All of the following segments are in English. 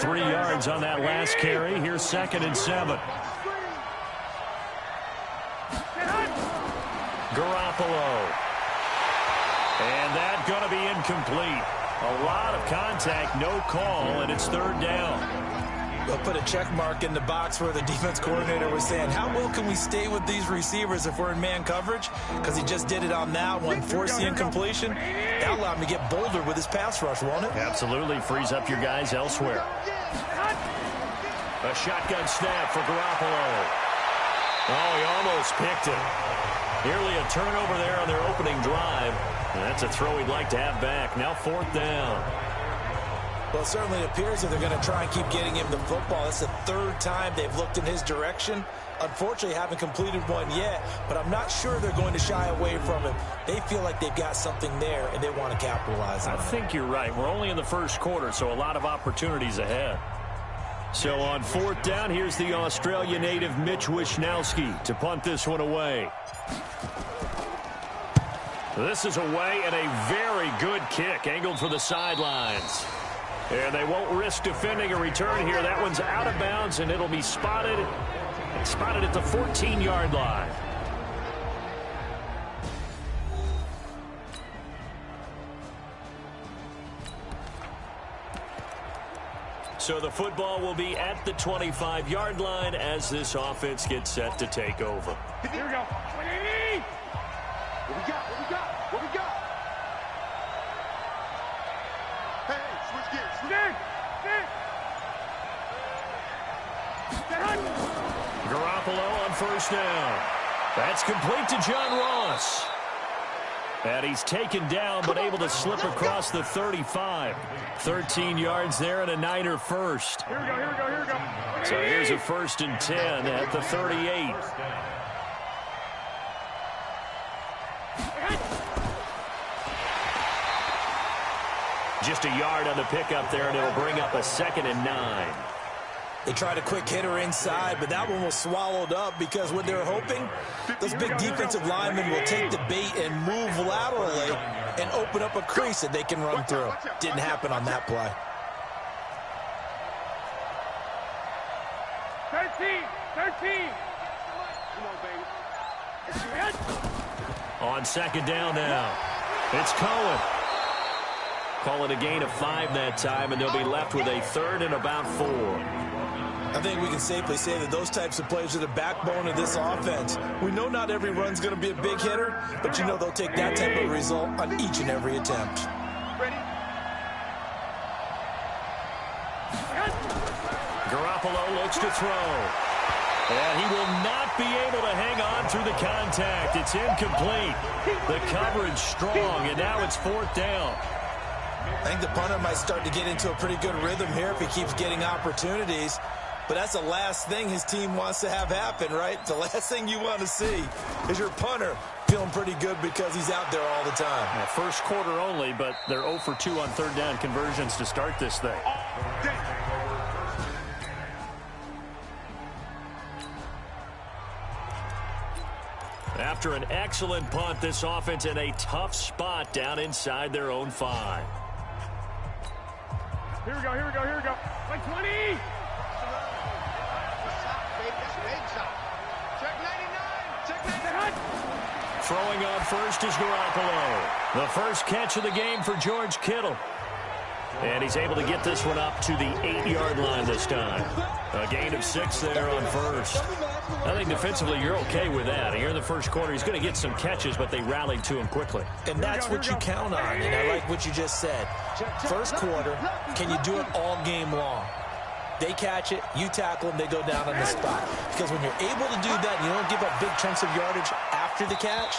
3 yards on that last carry. Here's 2nd and 7. Garoppolo. And that's going to be incomplete. A lot of contact, no call, and it's 3rd down. They'll put a check mark in the box where the defense coordinator was saying, how well can we stay with these receivers if we're in man coverage? Because he just did it on that one, forced the incompletion. That'll allow him to get bolder with his pass rush, won't it? Absolutely. Frees up your guys elsewhere. A shotgun snap for Garoppolo. Oh, he almost picked it. Nearly a turnover there on their opening drive. And that's a throw he'd like to have back. Now 4th down. Well, it certainly appears that they're going to try and keep getting him the football. That's the 3rd time they've looked in his direction. Unfortunately, haven't completed one yet, but I'm not sure they're going to shy away from him. They feel like they've got something there, and they want to capitalize on it. I think you're right. We're only in the 1st quarter, so a lot of opportunities ahead. So on 4th down, here's the Australia native Mitch Wishnowsky to punt this one away. This is away, and a very good kick angled for the sidelines. And they won't risk defending a return here. That one's out of bounds, and it'll be spotted at the 14-yard line. So the football will be at the 25-yard line as this offense gets set to take over. Here we go. 20. What we got? What we got? What we got? Hey, switch gears. Garoppolo on 1st down. That's complete to John Ross. And he's taken down but able to slip across the 35. 13 yards there and a Niner first. Here we go, here we go, here we go. So here's a 1st and 10 at the 38. Just a yard on the pickup there, and it'll bring up a 2nd and 9. They tried a quick hitter inside, but that one was swallowed up because what they're hoping, those big defensive linemen will take the bait and move laterally and open up a crease that they can run through. Didn't happen on that play. 13. Come on, baby. On 2nd down now, it's Cohen. Call it a gain of 5 that time, and they'll be left with a 3rd and about 4. I think we can safely say that those types of plays are the backbone of this offense. We know not every run's going to be a big hitter, but you know they'll take that type of result on each and every attempt. Ready? Garoppolo looks to throw. And he will not be able to hang on through the contact. It's incomplete. The coverage strong, and now it's 4th down. I think the punter might start to get into a pretty good rhythm here if he keeps getting opportunities. But that's the last thing his team wants to have happen, right? The last thing you want to see is your punter feeling pretty good because he's out there all the time. Yeah, 1st quarter only, but they're 0 for 2 on 3rd down conversions to start this thing. After an excellent punt, this offense in a tough spot down inside their own 5. Here we go, here we go, here we go. Like 20. Throwing on first is Garoppolo. The first catch of the game for George Kittle. And he's able to get this one up to the 8-yard line this time. A gain of 6 there on first. I think defensively you're okay with that. Here in the 1st quarter, he's going to get some catches, but they rallied to him quickly. And that's what you count on, and I like what you just said. 1st quarter, can you do it all game long? They catch it, you tackle them, they go down on the spot. Because when you're able to do that, and you don't give up big chunks of yardage after the catch,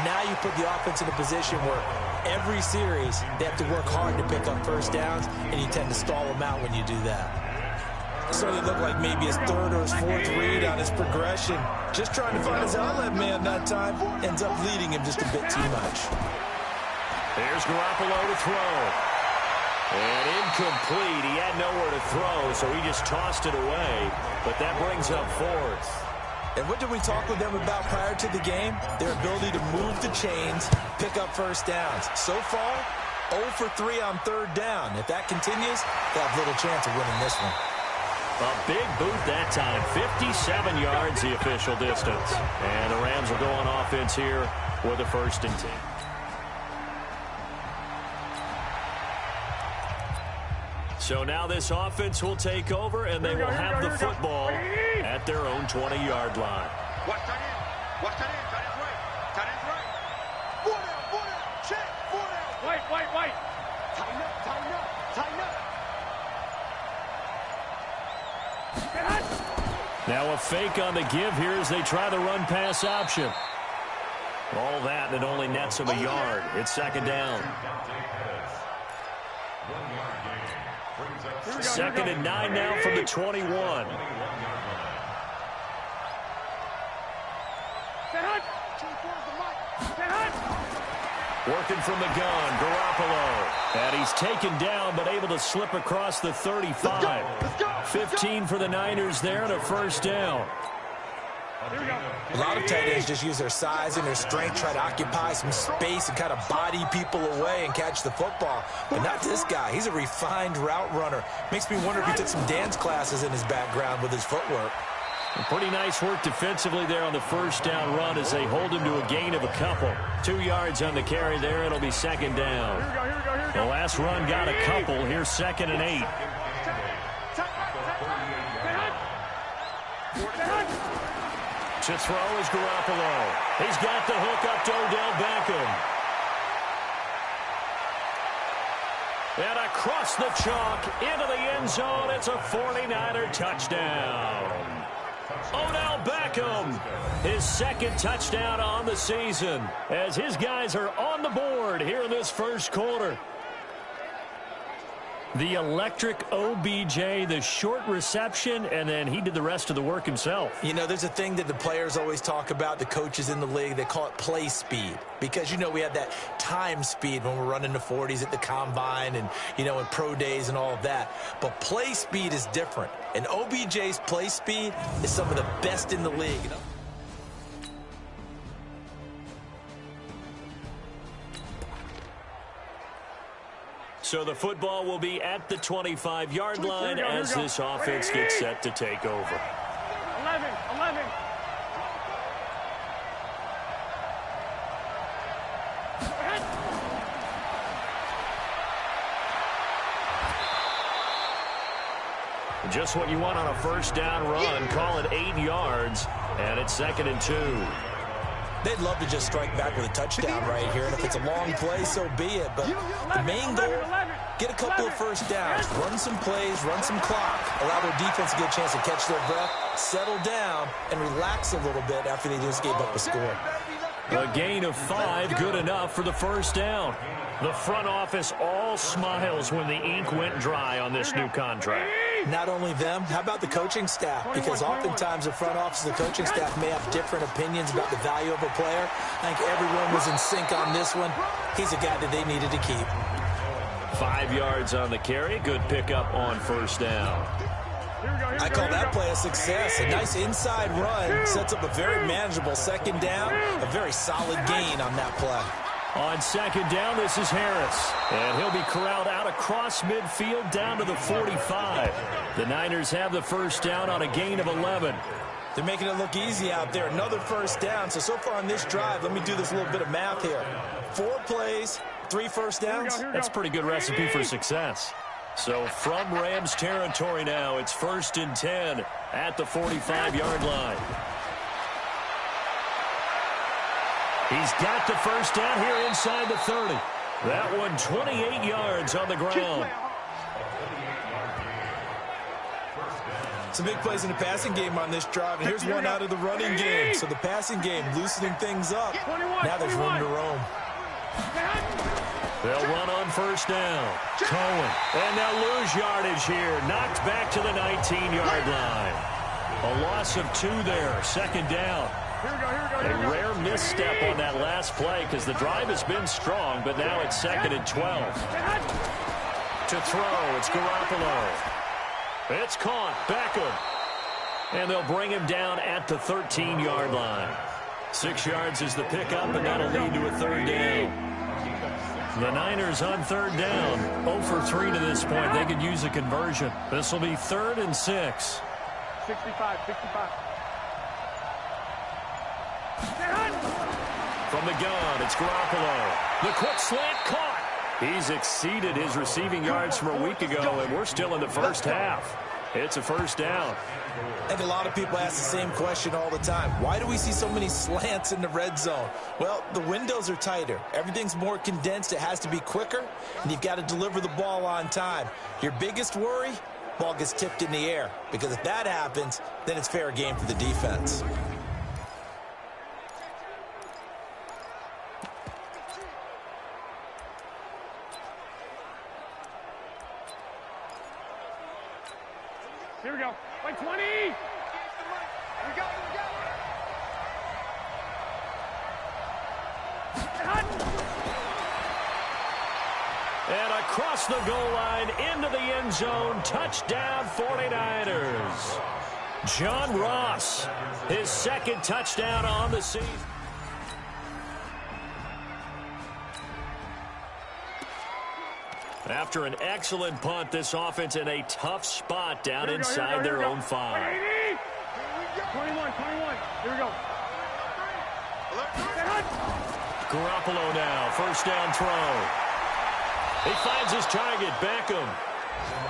now you put the offense in a position where every series they have to work hard to pick up 1st downs, and you tend to stall them out when you do that. So it looked like maybe his 3rd or his 4th read on his progression. Just trying to find his outlet man that time, ends up leading him just a bit too much. There's Garoppolo to throw. And incomplete. He had nowhere to throw, so he just tossed it away. But that brings up 4th. And what did we talk with them about prior to the game? Their ability to move the chains, pick up 1st downs. So far, 0 for 3 on third down. If that continues, they'll have little chance of winning this one. A big boot that time. 57 yards, the official distance. And the Rams will go on offense here with a 1st and 10. So now this offense will take over, and they will have the football at their own 20-yard line. Watch that in. Watch that in. Tight end's right. Tight end's right. 4 down. Check. 4 down. White. Tighten up. Tighten up. Now a fake on the give here as they try the run-pass option. All that, and it only nets them a yard. It's 2nd down. 2nd and 9 now from the 21. Working from the gun, Garoppolo. And he's taken down, but able to slip across the 35. 15 for the Niners there, and a 1st down. A lot of tight ends just use their size and their strength, try to occupy some space and kind of body people away and catch the football. But not this guy. He's a refined route runner. Makes me wonder if he took some dance classes in his background with his footwork. Pretty nice work defensively there on the 1st down run as they hold him to a gain of a couple. 2 yards on the carry there. It'll be 2nd down. The last run got a couple. Here's 2nd and 8. To throw is Garoppolo. He's got the hook up to Odell Beckham. And across the chalk into the end zone. It's a 49er touchdown. Odell Beckham, his 2nd touchdown on the season as his guys are on the board here in this 1st quarter. The electric OBJ, the short reception, and then he did the rest of the work himself. You know, there's a thing that the players always talk about, the coaches in the league, they call it play speed. Because, you know, we have that time speed when we're running the 40s at the combine and, you know, in pro days and all of that. But play speed is different. And OBJ's play speed is some of the best in the league. You know? So the football will be at the 25-yard line as this offense gets set to take over. 11. Just what you want on a 1st down run. Call it 8 yards, and it's 2nd and 2. They'd love to just strike back with a touchdown right here, and if it's a long play, so be it. But the main goal, get a couple of 1st downs, run some plays, run some clock, allow their defense to get a chance to catch their breath, settle down, and relax a little bit after they just gave up a score. A gain of 5, good enough for the 1st down. The front office all smiles when the ink went dry on this new contract. Not only them, how about the coaching staff? Because oftentimes the front office and the coaching staff may have different opinions about the value of a player. I think everyone was in sync on this one. He's a guy that they needed to keep. 5 yards on the carry. Good pickup on 1st down. I call that play a success. A nice inside run sets up a very manageable 2nd down. A very solid gain on that play. On 2nd down, this is Harris. And he'll be corralled out across midfield down to the 45. The Niners have the 1st down on a gain of 11. They're making it look easy out there. Another 1st down. So far on this drive, let me do this little bit of math here. 4 plays, 3 1st downs. That's a pretty good recipe for success. So from Rams territory now, it's 1st and 10 at the 45-yard line. He's got the 1st down here inside the 30. That one 28 yards on the ground. Some big plays in the passing game on this drive, and here's one out of the running game. So the passing game loosening things up. Now there's room to roam. They'll run on 1st down. Cohen. And they'll lose yardage here. Knocked back to the 19-yard line. A loss of 2 there. 2nd down. A rare misstep on that last play because the drive has been strong, but now it's 2nd and 12. To throw, it's Garoppolo. It's caught. Beckham. And they'll bring him down at the 13-yard line. 6 yards is the pickup, and that'll lead to a 3rd down. The Niners on third down. 0 for 3 to this point. They could use a conversion. This will be 3rd and 6. 65. From the gun, it's Garoppolo. The quick slant caught. He's exceeded his receiving yards from a week ago, and we're still in the first half. It's a first down. I think a lot of people ask the same question all the time. Why do we see so many slants in the red zone? Well, the windows are tighter. Everything's more condensed. It has to be quicker, and you've got to deliver the ball on time. Your biggest worry? Ball gets tipped in the air, because if that happens, then it's fair game for the defense. Here we go. Like 20. Here we go. And across the goal line into the end zone. Touchdown 49ers. John Ross, his 2nd touchdown on the season. After an excellent punt, this offense in a tough spot down inside their own 5. 21. Here we go. Garoppolo now, first down throw. He finds his target, Beckham.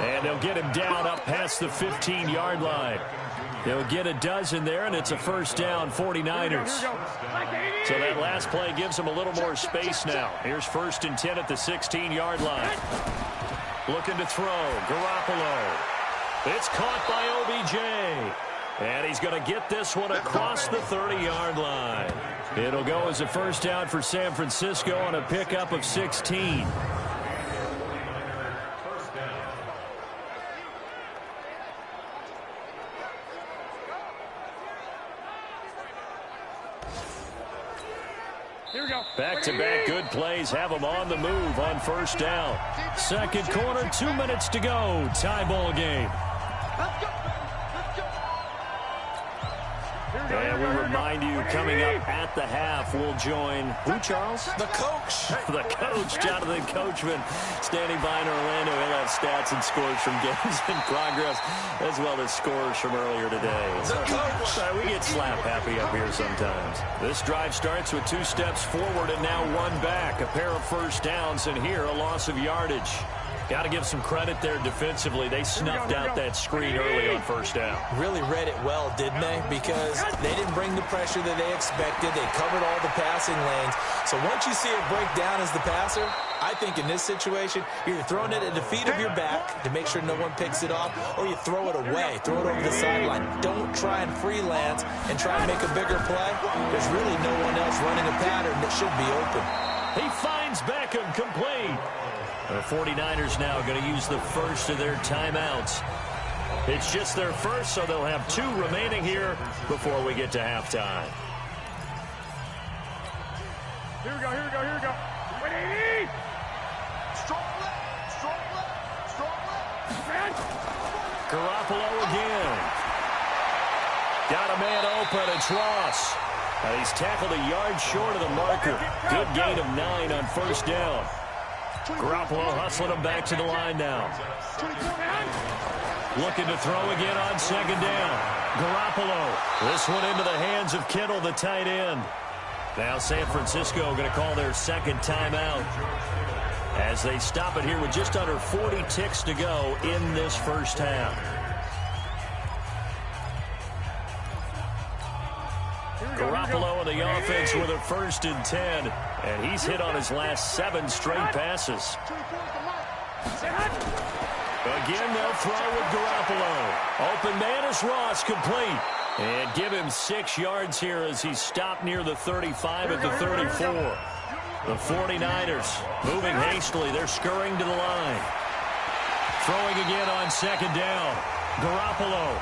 And they'll get him down up past the 15-yard line. They'll get a dozen there, and it's a first down, 49ers. So that last play gives them a little more space now. Here's 1st and 10 at the 16-yard line. Looking to throw, Garoppolo. It's caught by OBJ. And he's going to get this one across the 30-yard line. It'll go as a first down for San Francisco on a pickup of 16. Back-to-back good plays have them on the move on first down. Second quarter, 2 minutes to go. Tie ball game. And we remind you, coming up at the half, we'll join who, Charles? The coach. The coach, Jonathan Coachman, standing by in Orlando. He'll have stats and scores from games in progress, as well as scores from earlier today. The coach. We get slap happy up here sometimes. This drive starts with 2 steps forward and now 1 back. A pair of first downs, and here a loss of yardage. Got to give some credit there defensively. They snuffed out that screen early on first down. Really read it well, didn't they? Because they didn't bring the pressure that they expected. They covered all the passing lanes. So once you see it break down as the passer, I think in this situation, you're throwing it at the feet of your back to make sure no one picks it off, or you throw it away, throw it over the sideline. Don't try and freelance and try and make a bigger play. There's really no one else running a pattern that should be open. He finds Beckham complete. The 49ers now going to use the first of their timeouts. It's just their first, so they'll have 2 remaining here before we get to halftime. Here we go. 180. Strong left. Garoppolo again. Got a man open. It's Ross. He's tackled a yard short of the marker. Good gain of 9 on first down. Garoppolo hustling him back to the line now. Looking to throw again on second down. Garoppolo. This one into the hands of Kittle, the tight end. Now San Francisco going to call their second timeout as they stop it here with just under 40 ticks to go in this first half. Garoppolo in the offense with a 1st and 10. And he's hit on his last 7 straight passes. Again, they'll throw with Garoppolo. Open man is Ross, complete. And give him 6 yards here as he's stopped near the 35 at the 34. The 49ers moving hastily. They're scurrying to the line. Throwing again on second down. Garoppolo.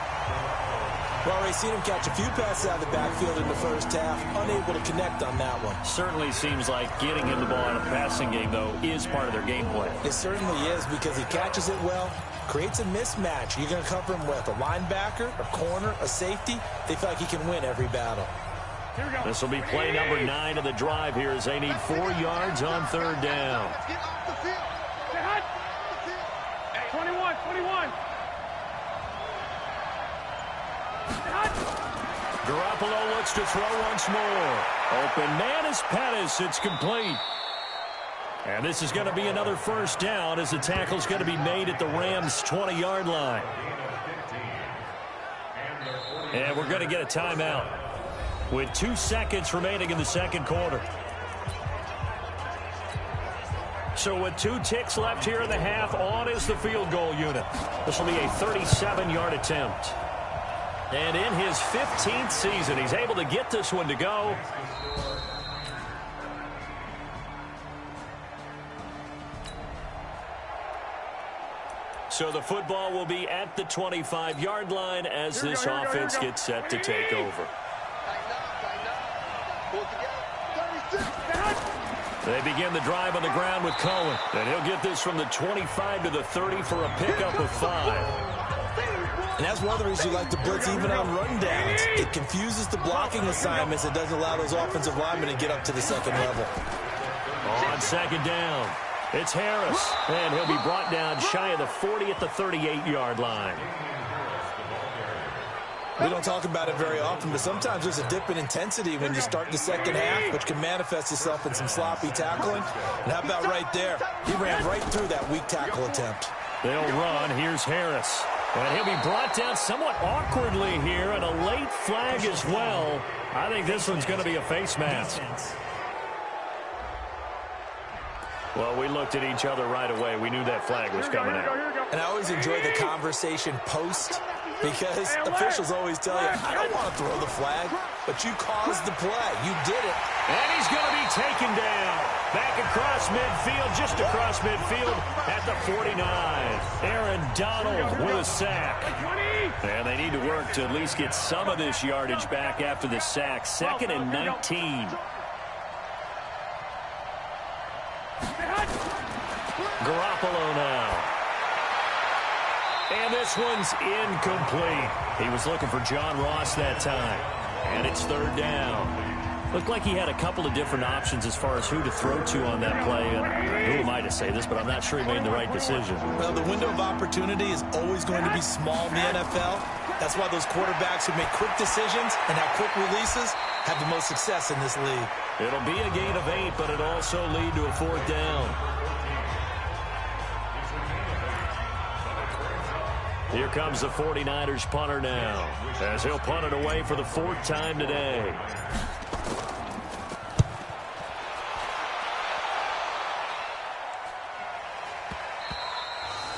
Well, we've seen him catch a few passes out of the backfield in the first half, unable to connect on that one. Certainly seems like getting him the ball in a passing game, though, is part of their game plan. It certainly is, because he catches it well, creates a mismatch. You're going to cover him with a linebacker, a corner, a safety. They feel like he can win every battle. This will be play number 9 of the drive here as they need 4 yards on third down. Let's get off the field. 21. Garoppolo looks to throw once more. Open man is Pettis. It's complete. And this is going to be another first down as the tackle's going to be made at the Rams' 20-yard line. And we're going to get a timeout with 2 seconds remaining in the second quarter. So with 2 ticks left here in the half, on is the field goal unit. This will be a 37-yard attempt. And in his 15th season, he's able to get this one to go. So the football will be at the 25-yard line as this offense gets set to take over. They begin the drive on the ground with Cohen. And he'll get this from the 25 to the 30 for a pickup of 5. And that's one of the reasons you like to blitz even on run downs. It confuses the blocking assignments. It doesn't allow those offensive linemen to get up to the second level. On second down, it's Harris. And he'll be brought down shy of the 40 at the 38-yard line. We don't talk about it very often, but sometimes there's a dip in intensity when you start the second half, which can manifest itself in some sloppy tackling. And how about right there? He ran right through that weak tackle attempt. They'll run. Here's Harris. And he'll be brought down somewhat awkwardly here, and a late flag as well. I think this one's going to be a face mask. Well, we looked at each other right away. We knew that flag was coming out. And I always enjoy the conversation post, because officials always tell you, I don't want to throw the flag, but you caused the play. You did it. And he's going to be taken down. Back across midfield, just across midfield at the 49. Aaron Donald with a sack. And they need to work to at least get some of this yardage back after the sack. 2nd and 19. Garoppolo now. And this one's incomplete. He was looking for John Ross that time. And it's third down. Looked like he had a couple of different options as far as who to throw to on that play. And who am I to say this, but I'm not sure he made the right decision. Well, the window of opportunity is always going to be small in the NFL. That's why those quarterbacks who make quick decisions and have quick releases have the most success in this league. It'll be a gain of 8, but it'll also lead to a 4th down. Here comes the 49ers punter now, as he'll punt it away for the 4th time today.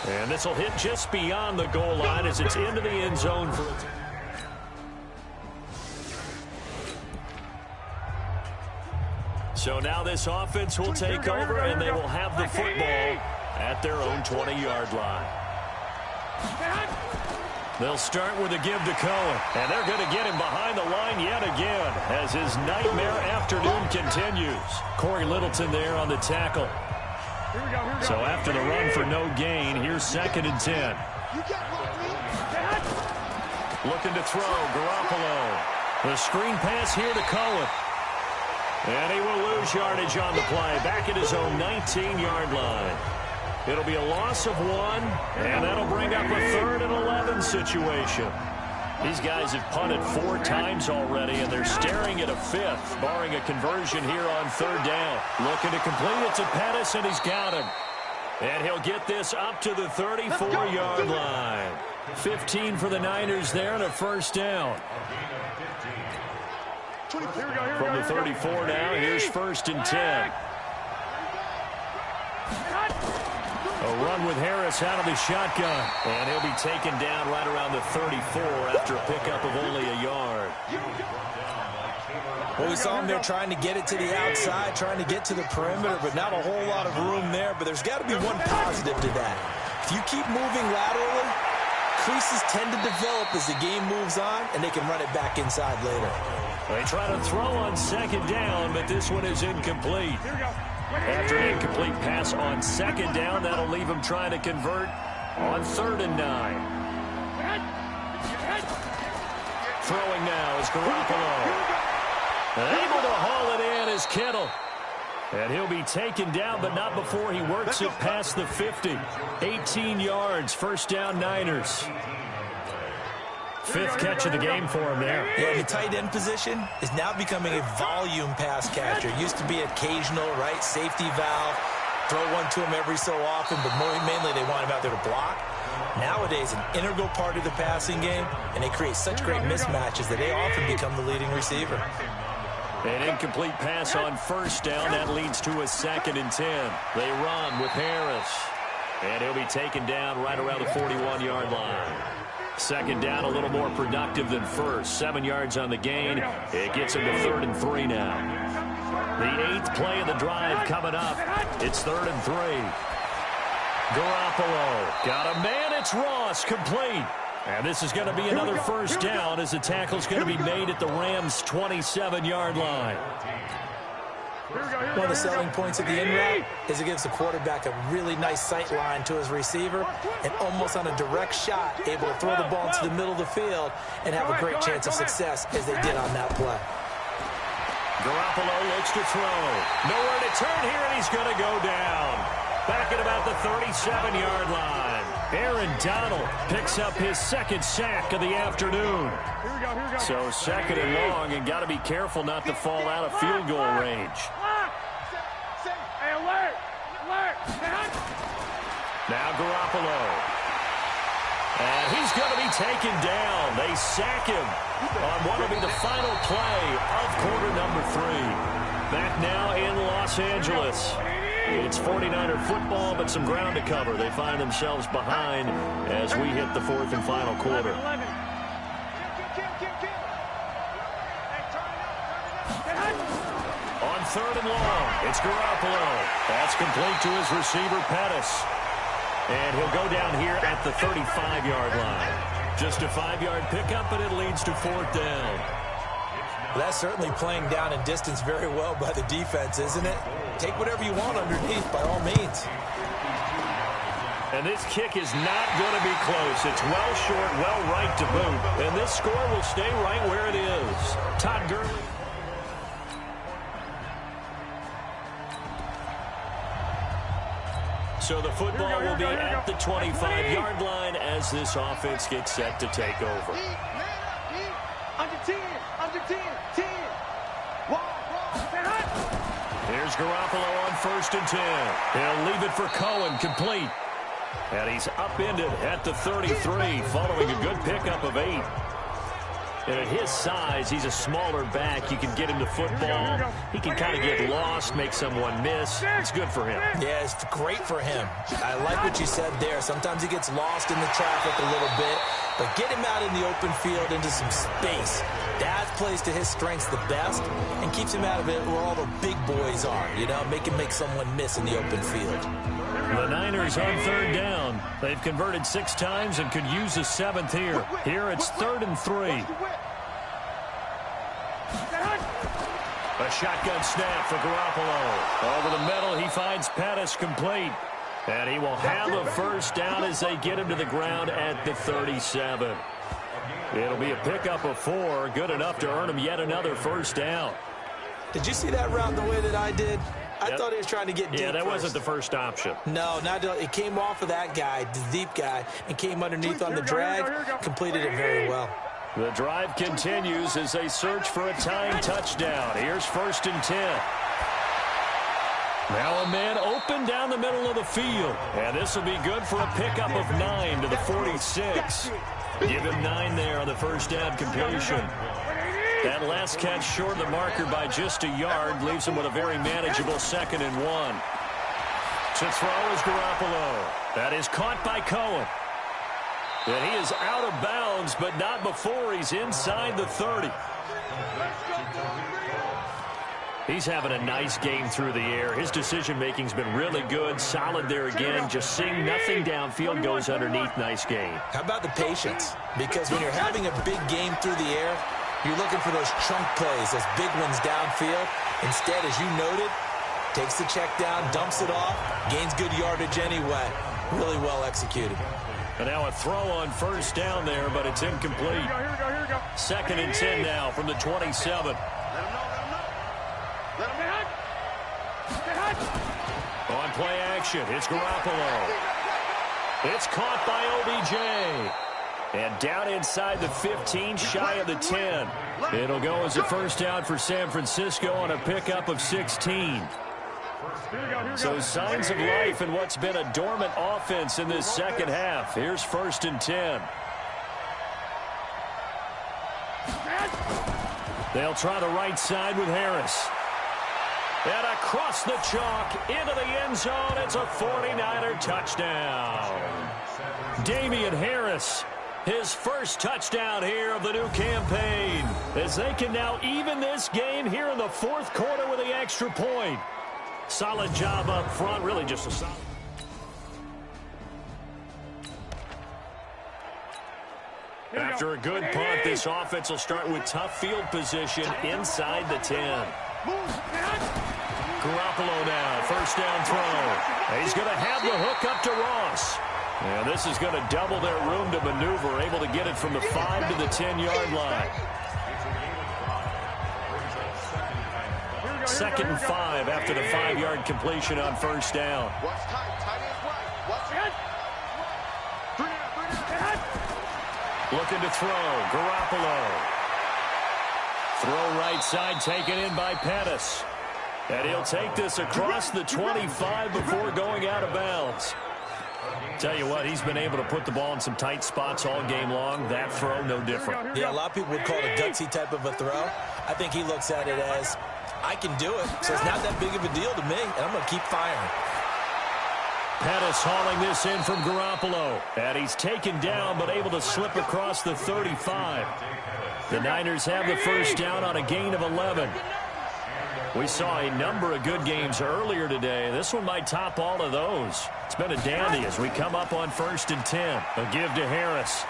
And this will hit just beyond the goal line as it's into the end zone. So now this offense will take over, and they will have the football at their own 20-yard line. They'll start with a give to Cohen, and they're going to get him behind the line yet again as his nightmare afternoon continues. Corey Littleton there on the tackle. So after the run for no gain, here's 2nd and 10. Looking to throw, Garoppolo. The screen pass here to Cohen. And he will lose yardage on the play, back at his own 19-yard line. It'll be a loss of 1, and that'll bring up a 3rd and 11 situation. These guys have punted 4 times already, and they're staring at a 5th, barring a conversion here on 3rd down. Looking to complete it to Pettis, and he's got him. And he'll get this up to the 34-yard line. 15 for the Niners there, and a 1st down. From the 34 now, here's 1st and 10. A run with Harris out of the shotgun. And he'll be taken down right around the 34 after a pickup of only a yard. Well, we saw him there trying to get it to the outside, trying to get to the perimeter, but not a whole lot of room there. But there's got to be one positive to that. If you keep moving laterally, creases tend to develop as the game moves on, and they can run it back inside later. They try to throw on 2nd down, but this one is incomplete. After an incomplete pass on 2nd down, that'll leave him trying to convert on 3rd and 9. Throwing now is Garoppolo. Able to haul it in is Kittle. And he'll be taken down, but not before he works it past the 50. 18 yards, first down Niners. Fifth catch of the game for him there. Yeah, the tight end position is now becoming a volume pass catcher. Used to be occasional, right, safety valve. Throw one to him every so often, but mainly they want him out there to block. Nowadays, an integral part of the passing game, and they create such great mismatches that they often become the leading receiver. An incomplete pass on first down. That leads to a 2nd and 10. They run with Harris. And he'll be taken down right around the 41-yard line. Second down, a little more productive than first. 7 yards on the gain. It gets him to 3rd and 3 now. The 8th play of the drive coming up. It's 3rd and 3. Garoppolo got a man. It's Ross, complete. And this is going to be another first down as the tackle's going to be made at the Rams' 27-yard line. One of the selling points of the in route is it gives the quarterback a really nice sight line to his receiver and almost on a direct shot able to throw the ball into the middle of the field and have a great chance of success as they did on that play. Garoppolo looks to throw. Nowhere to turn here, and he's going to go down. Back at about the 37-yard line. Aaron Donald picks up his 2nd sack of the afternoon. So 2nd and long, and got to be careful not to fall out of field goal range. Now Garoppolo. And he's going to be taken down. They sack him on what will be the final play of quarter number 3. Back now in Los Angeles. It's 49er football, but some ground to cover. They find themselves behind as we hit the 4th and final quarter. On 3rd and long, it's Garoppolo. That's complete to his receiver, Pettis. And he'll go down here at the 35-yard line. Just a 5-yard pickup, but it leads to 4th down. Well, that's certainly playing down in distance very well by the defense, isn't it? Take whatever you want underneath, by all means. And this kick is not going to be close. It's well short, well right to boot. And this score will stay right where it is. Todd Gurley. So the football will be at the 25-yard line as this offense gets set to take over. Under 10, under 10, 10. Here's Garoppolo on 1st and 10. He'll leave it for Cohen, complete. And he's upended at the 33, following a good pickup of 8. And at his size, he's a smaller back. You can get him the football. He can kind of get lost, make someone miss. It's good for him. Yeah, it's great for him. I like what you said there. Sometimes he gets lost in the traffic a little bit. But get him out in the open field into some space. That plays to his strengths the best and keeps him out of it where all the big boys are. You know, make him make someone miss in the open field. The Niners on 3rd down. They've converted 6 times and could use a 7th here. Here it's 3rd and 3. A shotgun snap for Garoppolo. Over the middle, he finds Pettis, complete. And he will have a first down as they get him to the ground at the 37. It'll be a pickup of 4, good enough to earn him yet another first down. Did you see that route the way that I did? I thought he was trying to get deep. Yeah, that first. wasn't the first option. No, it came off of that guy, the deep guy, and came underneath on the drag, completed it very well. The drive continues as they search for a tying touchdown. Here's 1st and 10. Now a man open down the middle of the field. And this will be good for a pickup of 9 to the 46. Give him 9 there on the first down completion. That last catch short of the marker by just a yard leaves him with a very manageable 2nd and 1. To throw is Garoppolo. That is caught by Cohen. And he is out of bounds, but not before he's inside the 30. He's having a nice game through the air. His decision-making's been really good. Solid there again. Just seeing nothing downfield, goes underneath. Nice game. How about the patience? Because when you're having a big game through the air, you're looking for those chunk plays, those big ones downfield. Instead, as you noted, takes the check down, dumps it off, gains good yardage anyway. Really well executed. And now a throw on first down there, but it's incomplete. 2nd and 10 now from the 27. play action. It's Garoppolo. It's caught by OBJ. And down inside the 15, shy of the 10. It'll go as a first down for San Francisco on a pickup of 16. So signs of life in what's been a dormant offense in this second half. Here's 1st and 10. They'll try the right side with Harris. And across the chalk into the end zone. It's a 49er touchdown. Damian Harris, his first touchdown here of the new campaign, as they can now even this game here in the 4th quarter with the extra point. Solid job up front, really just a solid. After a good punt, this offense will start with tough field position inside the 10. Garoppolo now, first down throw. He's going to have the hook up to Ross. And this is going to double their room to maneuver, able to get it from the 5 to the 10-yard line. 2nd and 5 after the 5-yard completion on first down. Looking to throw, Garoppolo. Throw right side, taken in by Pettis. And he'll take this across the 25 before going out of bounds. Tell you what, he's been able to put the ball in some tight spots all game long. That throw, no different. Yeah, a lot of people would call it a gutsy type of a throw. I think he looks at it as, I can do it, so it's not that big of a deal to me, and I'm going to keep firing. Pettis hauling this in from Garoppolo. And he's taken down, but able to slip across the 35. The Niners have the first down on a gain of 11. We saw a number of good games earlier today. This one might top all of those. It's been a dandy as we come up on 1st and 10. A give to Harris.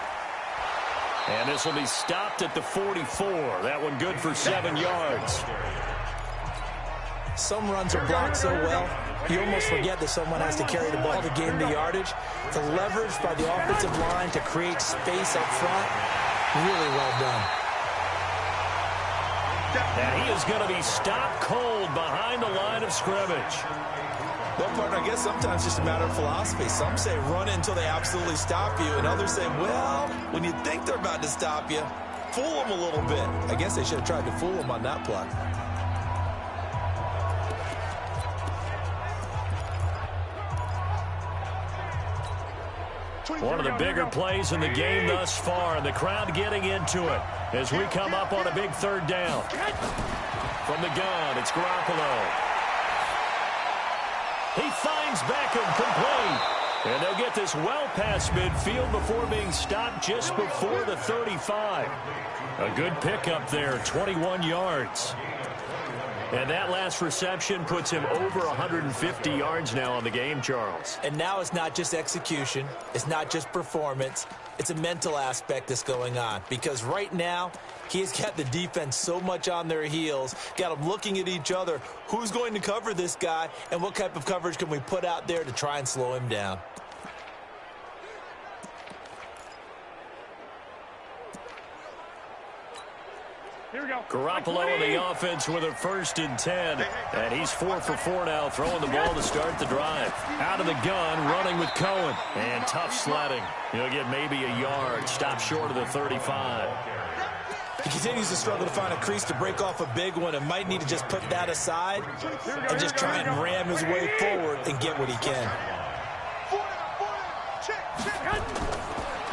And this will be stopped at the 44. That one good for 7 yards. Some runs are blocked so well, you almost forget that someone has to carry the ball to gain the yardage. The leverage by the offensive line to create space up front, really well done. And he is going to be stopped cold behind the line of scrimmage. Well, partner, I guess sometimes it's just a matter of philosophy. Some say run until they absolutely stop you, and others say, well, when you think they're about to stop you, fool them a little bit. I guess they should have tried to fool them on that play. One of the bigger plays in the game thus far, and the crowd getting into it as we come up on a big 3rd down. From the gun, it's Garoppolo. He finds Beckham complete. And they'll get this well past midfield before being stopped just before the 35. A good pickup there, 21 yards. And that last reception puts him over 150 yards now on the game, Charles. And now it's not just execution. It's not just performance. It's a mental aspect that's going on. Because right now, he has got the defense so much on their heels, got them looking at each other. Who's going to cover this guy, and what type of coverage can we put out there to try and slow him down? Garoppolo in the offense with a 1st and 10. And he's 4 for 4 now, throwing the ball to start the drive. Out of the gun, running with Cohen. And tough sledding. He'll get maybe a yard. Stop short of the 35. He continues to struggle to find a crease to break off a big one, and might need to just put that aside and just try and ram his way forward and get what he can.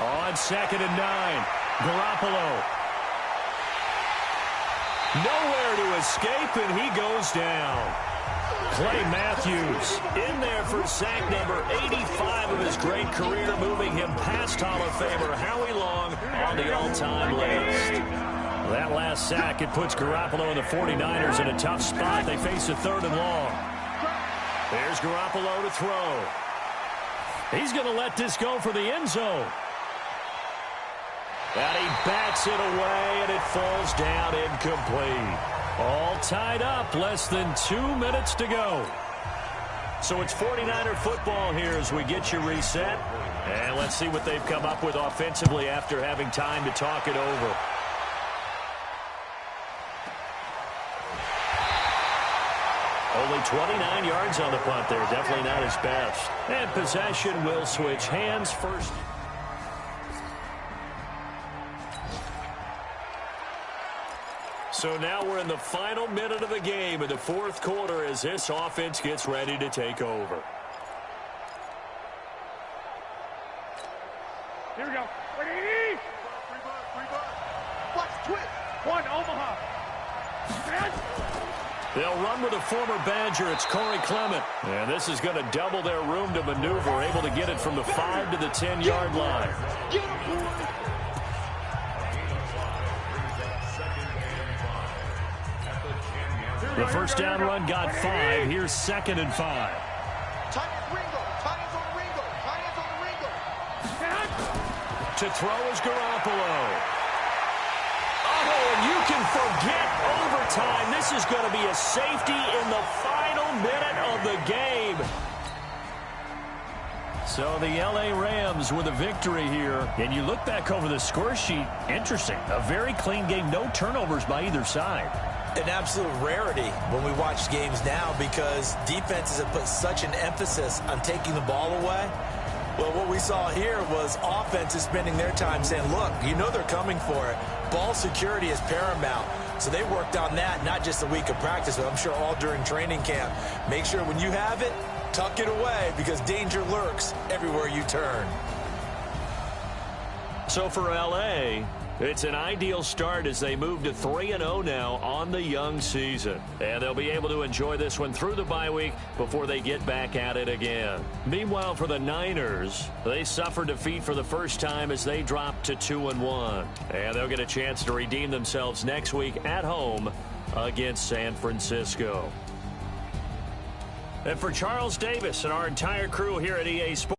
On 2nd and 9, Garoppolo. Nowhere to escape, and he goes down. Clay Matthews in there for sack number 85 of his great career, moving him past Hall of Famer Howie Long on the all-time list. That last sack, it puts Garoppolo and the 49ers in a tough spot. They face a 3rd and long. There's Garoppolo to throw. He's going to let this go for the end zone. And he backs it away, and it falls down incomplete. All tied up, less than 2 minutes to go. So it's 49er football here as we get you reset. And let's see what they've come up with offensively after having time to talk it over. Only 29 yards on the punt there. Definitely not his best. And possession will switch hands first. So now we're in the final minute of the game in the fourth quarter as this offense gets ready to take over. Here we go. Ready? Watch twist. One, Omaha. They'll run with a former Badger. It's Corey Clement. And this is going to double their room to maneuver, able to get it from the 5 to the 10-yard line. The first down run got 5. Here's 2nd and 5. To throw is Garoppolo. Oh, and you can forget overtime. This is going to be a safety in the final minute of the game. So the L.A. Rams with a victory here. And you look back over the score sheet, interesting. A very clean game, no turnovers by either side. An absolute rarity when we watch games now because defenses have put such an emphasis on taking the ball away. Well, what we saw here was offenses spending their time saying, look, you know they're coming for it. Ball security is paramount. So they worked on that, not just a week of practice, but I'm sure all during training camp. Make sure when you have it, tuck it away because danger lurks everywhere you turn. So for L.A., it's an ideal start as they move to 3-0 now on the young season. And they'll be able to enjoy this one through the bye week before they get back at it again. Meanwhile, for the Niners, they suffered defeat for the first time as they dropped to 2-1. And they'll get a chance to redeem themselves next week at home against San Francisco. And for Charles Davis and our entire crew here at EA Sports,